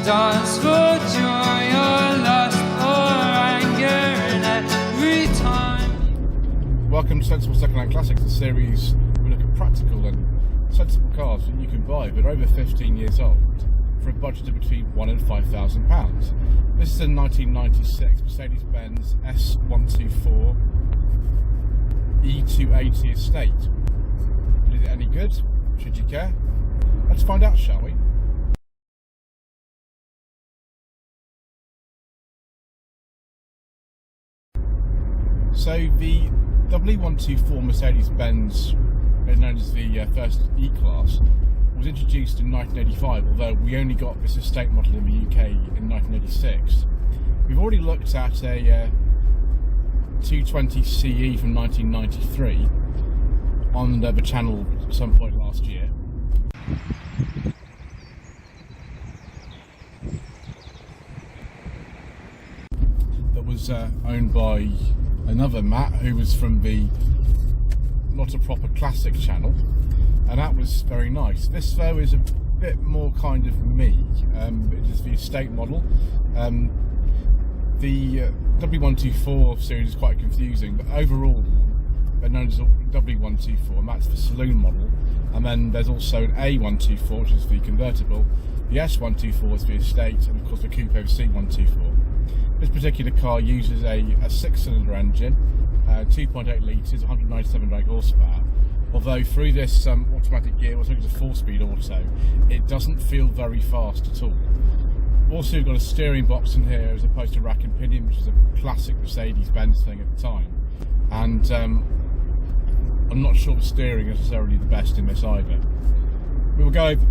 dance for joy or lust or anger, and every time. Welcome to Sensible Secondhand Classics, the series where we look at practical and sensible cars that you can buy but are over 15 years old for a budget of between £1,000 and £5,000. This is a 1996 Mercedes-Benz S124 E280 estate. But is it any good? Should you care? Let's find out, shall we? So the W124 Mercedes-Benz, known as the first E-Class, was introduced in 1985, although we only got this estate model in the UK in 1986. We've already looked at a 220 CE from 1993 on the channel at some point last year. That was owned by another Matt, who was from the Not a Proper Classic channel, and that was very nice. This though is a bit more kind of me. It is the estate model. The W124 series is quite confusing, but overall they're known as W124, and that's the saloon model. And then there's also an A124, which is the convertible. The S124 is the estate, and of course the coupe over C124. This particular car uses a 6-cylinder engine, 2.8 litres, 197 brake horsepower. Although through this automatic gear, which is a 4-speed auto, it doesn't feel very fast at all. Also, we've got a steering box in here as opposed to rack and pinion, which is a classic Mercedes-Benz thing at the time. And I'm not sure the steering is necessarily the best in this either. We will go over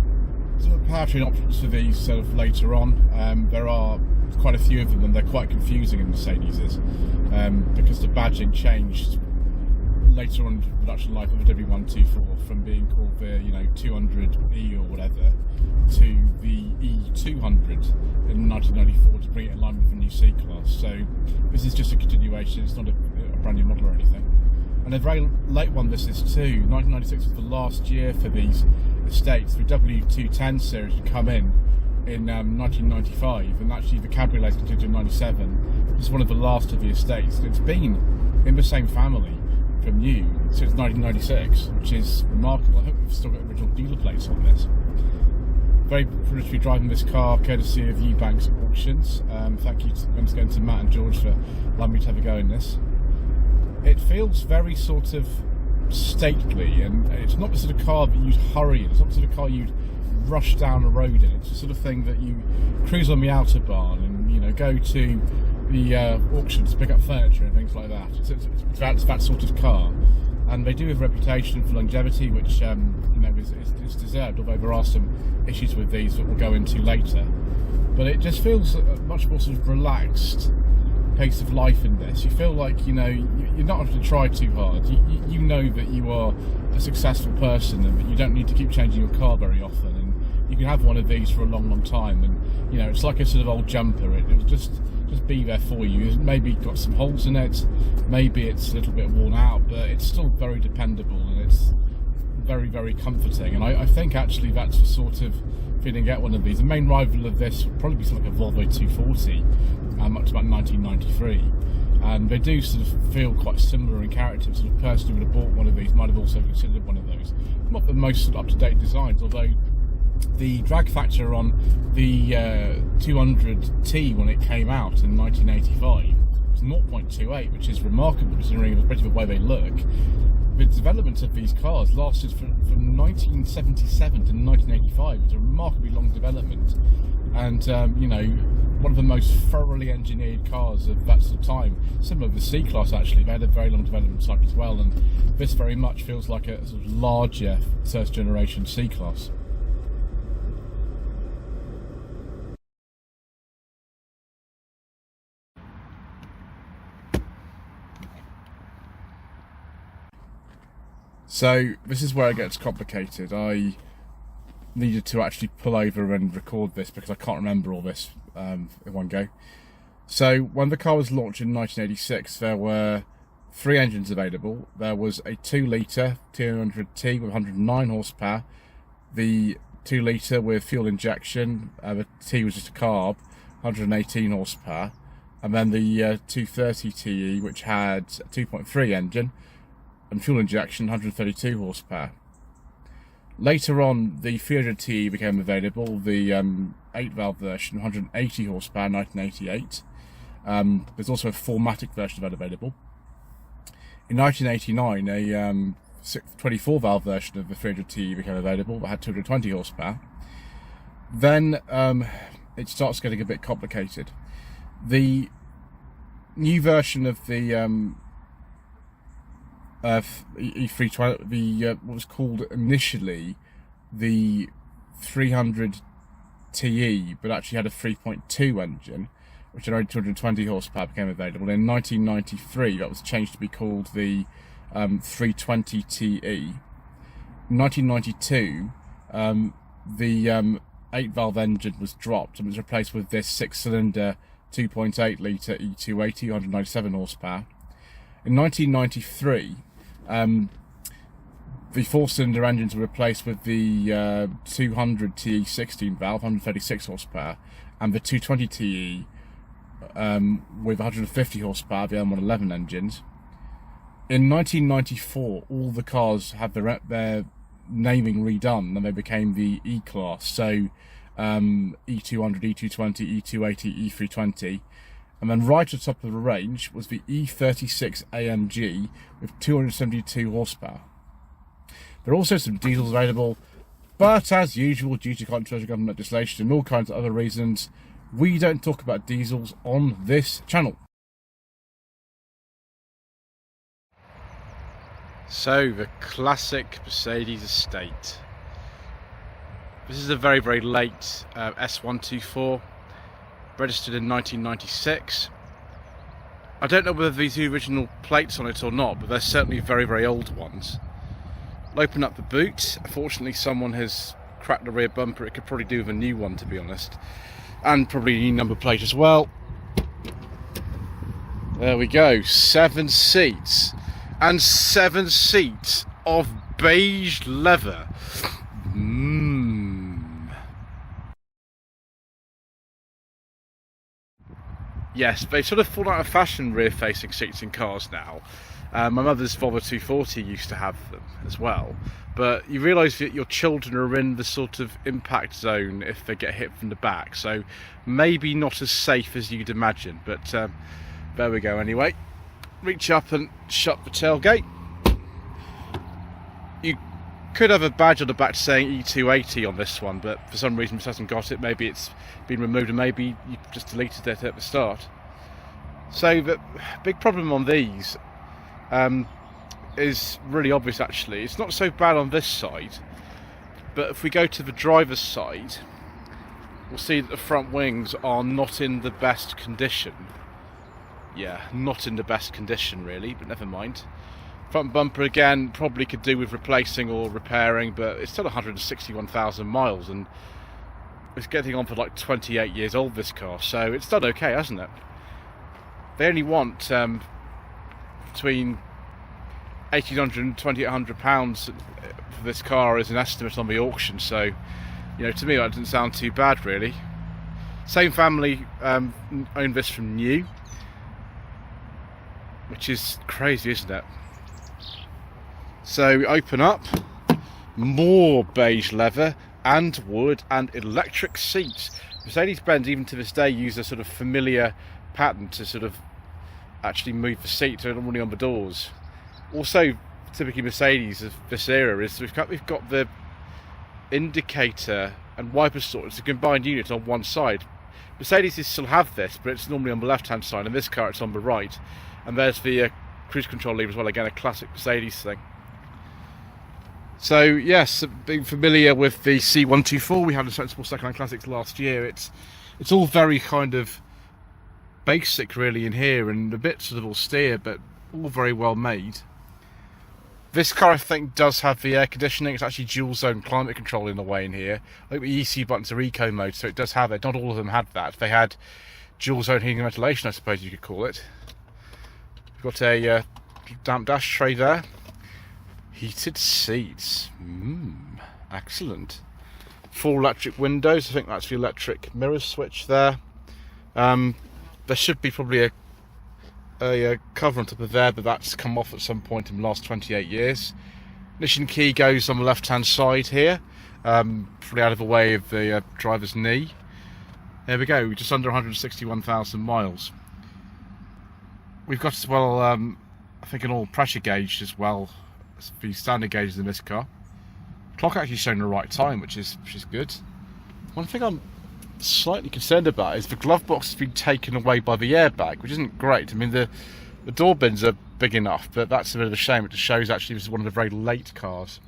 sort of powertrain options for these sort of later on. There are quite a few of them, and they're quite confusing in Mercedes, because the badging changed later on in the production life of the W124 from being called the 200E or whatever to the E200 in 1994 to bring it in line with the new C-Class. So this is just a continuation, it's not a brand new model or anything. And a very late one this is too. 1996 was the last year for these estates. The W210 series would come in 1995, and actually the Cabriolet's continued in 97. This is one of the last of the estates. It's been in the same family from new since 1996, which is remarkable. I hope we've still got original dealer plates on this. Very privileged to be driving this car courtesy of Eubanks Auctions. Thank you once again to Matt and George for allowing me to have a go in this. It feels very sort of stately, and it's not the sort of car that you'd hurry in. It's not the sort of car you'd rush down the road in. It's the sort of thing that you cruise on the autobahn and go to the auction to pick up furniture and things like that. It's that sort of car, and they do have a reputation for longevity, which is deserved. Although there are some issues with these that we'll go into later, but it just feels a much more sort of relaxed pace of life in this. You feel like you're not having to try too hard. You know that you are a successful person and that you don't need to keep changing your car very often, and you can have one of these for a long time. And it's like a sort of old jumper. It will just be there for you. It's maybe got some holes in it, maybe it's a little bit worn out, but it's still very dependable, and it's very, very comforting. And I think actually that's the sort of feeling you get one of these. The main rival of this would probably be something like a Volvo 240, up to about 1993, and they do sort of feel quite similar in character. The sort of person who would have bought one of these might have also considered one of those. Not the most sort of up-to-date designs, although the drag factor on the 200T when it came out in 1985 was 0.28, which is remarkable considering the way they look. The development of these cars lasted from 1977 to 1985. It was a remarkably long development, and one of the most thoroughly engineered cars of that sort of time. Similar to the C-Class, actually, they had a very long development cycle as well, and this very much feels like a sort of larger first generation C-Class. So this is where it gets complicated. I needed to actually pull over and record this because I can't remember all this in one go. So when the car was launched in 1986, there were 3 engines available. There was a 2-litre 200T with 109 horsepower, the 2 litre with fuel injection. The T was just a carb, 118 horsepower. And then the 230 TE, which had a 2.3 engine and fuel injection, 132 horsepower. Later on, the 300 TE became available, the 8-valve version, 180 horsepower, 1988. There's also a 4-matic version of that available. In 1989, a 24-valve version of the 300 TE became available that had 220 horsepower. Then it starts getting a bit complicated. The new version of the E320, what was called initially the 300 TE, but actually had a 3.2 engine, which generated 220 horsepower, became available. In 1993, that was changed to be called the 320 TE. In 1992, the 8-valve engine was dropped and was replaced with this 6-cylinder 2.8 litre E280, 197 horsepower. In 1993, the 4-cylinder engines were replaced with the 200 TE 16-valve, 136 horsepower, and the 220 TE with 150 horsepower, the M111 engines. In 1994, all the cars had their naming redone and they became the E-Class. So E200, E220, E280, E320. And then right at the top of the range was the E36 AMG with 272 horsepower. There are also some diesels available, but as usual, due to controversial government legislation and all kinds of other reasons, we don't talk about diesels on this channel. So, the classic Mercedes estate. This is a very, very late S124, registered in 1996. I don't know whether these are the original plates on it or not, but they're certainly very, very old ones. I'll open up the boot. Unfortunately, someone has cracked the rear bumper. It could probably do with a new one, to be honest. And probably a new number plate as well. There we go, 7 seats. And 7 seats of beige leather. Yes, they sort of fall out of fashion, rear-facing seats in cars now. My mother's Volvo 240 used to have them as well. But you realise that your children are in the sort of impact zone if they get hit from the back. So maybe not as safe as you'd imagine. But there we go anyway. Reach up and shut the tailgate. You could have a badge on the back saying E280 on this one, but for some reason it hasn't got it. Maybe it's been removed and maybe you just deleted it at the start. So the big problem on these is really obvious actually. It's not so bad on this side, but if we go to the driver's side, we'll see that the front wings are not in the best condition. Yeah, not in the best condition really, but never mind. Front bumper again, probably could do with replacing or repairing, but it's still 161,000 miles and it's getting on for like 28 years old, this car, so it's done okay, hasn't it? They only want between £1,800 and £2,800 for this car as an estimate on the auction, so you know, to me that doesn't sound too bad really. Same family owned this from new, which is crazy, isn't it? So open up, more beige leather and wood and electric seats. Mercedes-Benz even to this day use a sort of familiar pattern to sort of actually move the seat so they're not running on the doors. Also, typically Mercedes of this era is we've got the indicator and wiper sort. It's a combined unit on one side. Mercedes still have this, but it's normally on the left-hand side, and this car it's on the right. And there's the cruise control lever as well, again a classic Mercedes thing. So yes, being familiar with the C124, we had a Sensible Secondhand Classics last year. It's all very kind of basic really in here and a bit sort of austere, but all very well made. This car I think does have the air conditioning. It's actually dual zone climate control in the way in here. I think the ECU buttons are eco mode, so it does have it. Not all of them had that. They had dual zone heating and ventilation, I suppose you could call it. We've got a damp dash tray there. Heated seats. Excellent. full electric windows. I think that's the electric mirror switch there. There should be probably a cover on top of there, but that's come off at some point in the last 28 years. Ignition key goes on the left hand side here, probably out of the way of the driver's knee. There we go, just under 161,000 miles. We've got as well, I think, an all pressure gauge as well as the standard gauges in this car. Clock actually showing the right time, which is good. One thing I'm slightly concerned about is the glove box has been taken away by the airbag, which isn't great. I mean, the door bins are big enough, but that's a bit of a shame. It just shows actually this is one of the very late cars.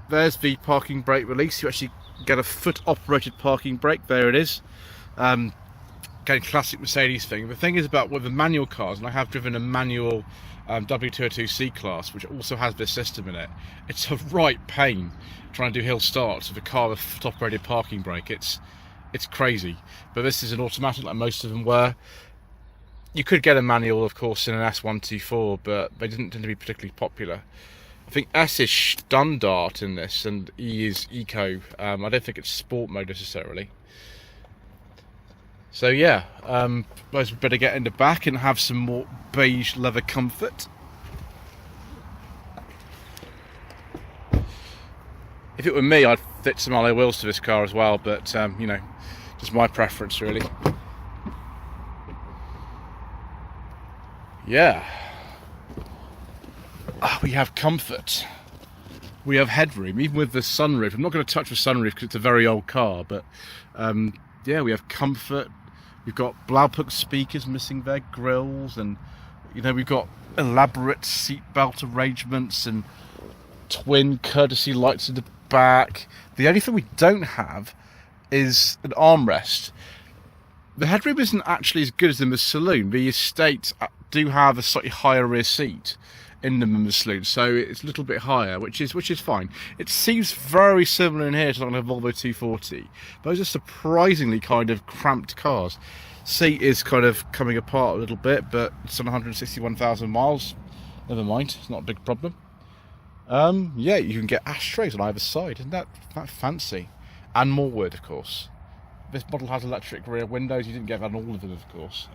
There's the parking brake release. You actually get a foot operated parking brake. There it is. Again, classic Mercedes thing. The thing is about with the manual cars, and I have driven a manual W280 C-Class, which also has this system in it. It's a right pain trying to do hill starts with a car with foot operated parking brake. It's crazy. But this is an automatic like most of them were. You could get a manual, of course, in an S124, but they didn't tend to be particularly popular. I think S is Standard in this, and E is Eco. I don't think it's Sport mode necessarily. So yeah, suppose we better get in the back and have some more beige leather comfort. If it were me, I'd fit some alloy wheels to this car as well, but you know, just my preference really. Yeah. We have comfort. We have headroom, even with the sunroof. I'm not going to touch the sunroof because it's a very old car, but yeah, we have comfort. We've got Blaupunkt speakers missing their grills, and you know, we've got elaborate seatbelt arrangements and twin courtesy lights in the back. The only thing we don't have is an armrest. The headroom isn't actually as good as in the saloon. The Estates do have a slightly higher rear seat in them in the saloon, so it's a little bit higher, which is fine. It seems very similar in here to like a Volvo 240. Those are surprisingly kind of cramped cars. Seat is kind of coming apart a little bit, but it's on 161,000 miles. Never mind, it's not a big problem. Yeah, you can get ashtrays on either side. Isn't that fancy? And more wood, of course. This model has electric rear windows. You didn't get that on all of them, of course.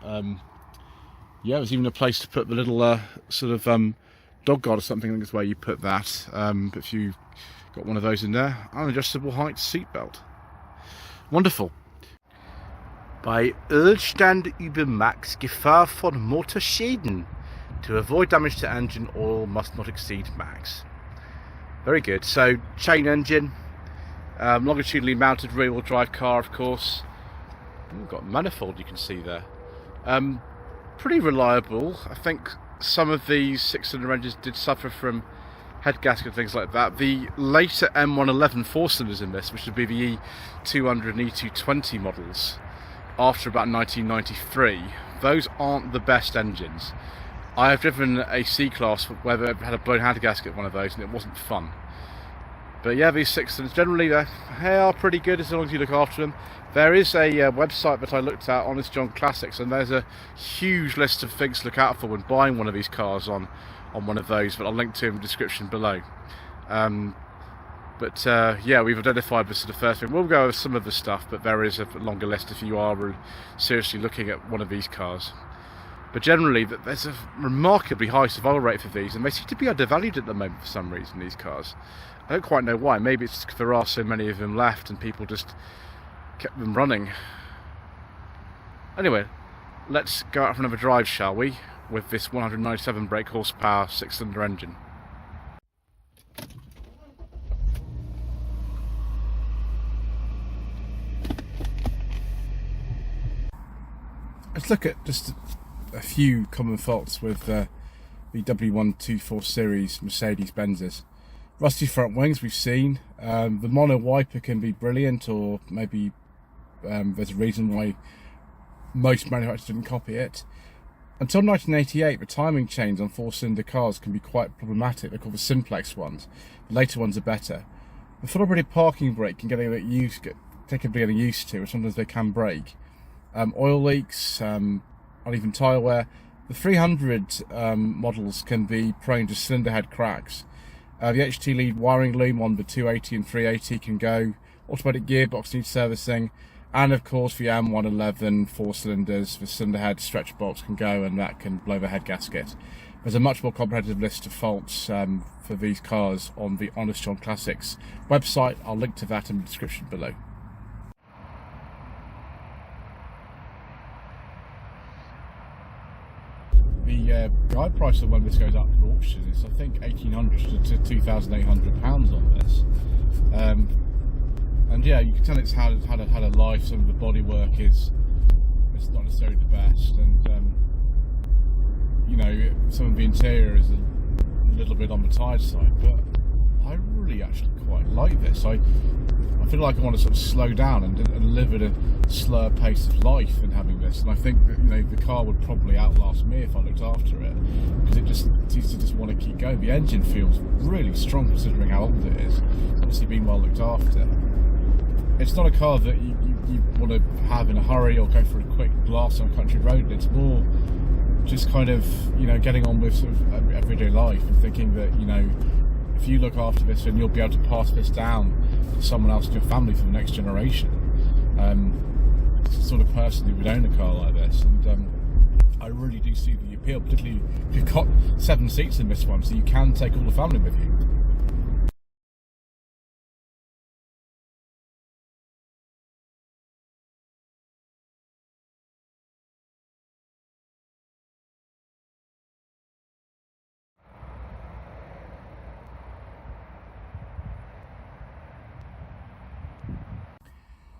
Yeah, there's even a place to put the little sort of dog guard or something. I think is where you put that. But if you got one of those in there, an adjustable height seatbelt. Wonderful. Bei Ölstand über Max Gefahr von Motorschäden. To avoid damage to engine, oil must not exceed max. Very good. So chain engine, longitudinally mounted rear-wheel drive car, of course. We've got manifold, you can see there. Pretty reliable. I think some of these six-cylinder engines did suffer from head gasket and things like that. The later M111 four-cylinders in this, which would be the E200 and E220 models, after about 1993, those aren't the best engines. I have driven a C-Class where they had a blown head gasket one of those, and it wasn't fun. But yeah, these six-cylinders, generally they are pretty good as long as you look after them. There is a website that I looked at, Honest John Classics, and there's a huge list of things to look out for when buying one of these cars on one of those, but I'll link to in the description below. Yeah, we've identified this as the first thing. We'll go over some of the stuff, but there is a longer list if you are seriously looking at one of these cars. But generally, there's a remarkably high survival rate for these, and they seem to be undervalued at the moment for some reason, these cars. I don't quite know why. Maybe it's because there are so many of them left and people just kept them running. Anyway, let's go out for another drive, shall we, with this 197 brake horsepower six-cylinder engine. Let's look at just a few common faults with the W124 series Mercedes-Benzes. Rusty front wings we've seen. The mono wiper can be brilliant, or maybe there's a reason why most manufacturers didn't copy it. Until 1988, the timing chains on four-cylinder cars can be quite problematic. They're called the simplex ones. The later ones are better. The full operated parking brake can take a bit of getting used to, or sometimes they can break. Oil leaks, uneven tyre wear. The 300 models can be prone to cylinder head cracks. The HT lead wiring loom on the 280 and 380 can go. Automatic gearbox needs servicing. And of course the M111 4 cylinders, the cylinder head stretch box can go, and that can blow the head gasket. There's a much more comprehensive list of faults for these cars on the Honest John Classics website. I'll link to that in the description below. The guide price of when this goes up for auction is, I think, £1,800 to £2,800 on this. And yeah, you can tell it's had a life. Some of the bodywork is not necessarily the best, and you know, some of the interior is a little bit on the tired side. But I really actually quite like this. I feel like I want to sort of slow down and live at a slower pace of life in having this. And I think that, you know, the car would probably outlast me if I looked after it, because it just seems to just want to keep going. The engine feels really strong considering how old it is. It's obviously been well looked after. It's not a car that you want to have in a hurry or go for a quick blast on a country road. It's more just kind of, you know, getting on with sort of everyday life and thinking that, you know, if you look after this, then you'll be able to pass this down to someone else in your family for the next generation. It's the sort of person who would own a car like this, and I really do see the appeal, particularly if you've got 7 seats in this one, so you can take all the family with you.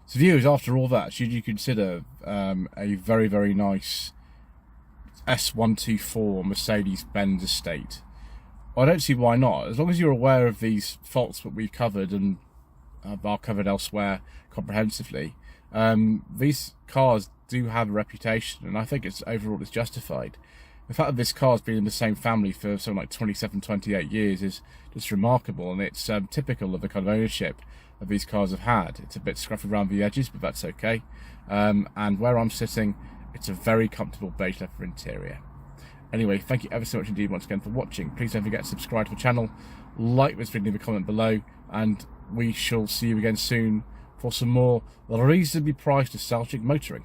So viewers, after all that, should you consider a very, very nice S124 Mercedes-Benz estate? Well, I don't see why not. As long as you're aware of these faults that we've covered and are covered elsewhere comprehensively, these cars do have a reputation, and I think it's overall it's justified. The fact that this car's been in the same family for something like 27, 28 years is just remarkable, and it's typical of the kind of ownership that these cars have had. It's a bit scruffy around the edges, but that's okay. And where I'm sitting, it's a very comfortable beige leather interior. Anyway, thank you ever so much indeed once again for watching. Please don't forget to subscribe to the channel, like this video, leave a comment below, and we shall see you again soon for some more reasonably priced nostalgic motoring.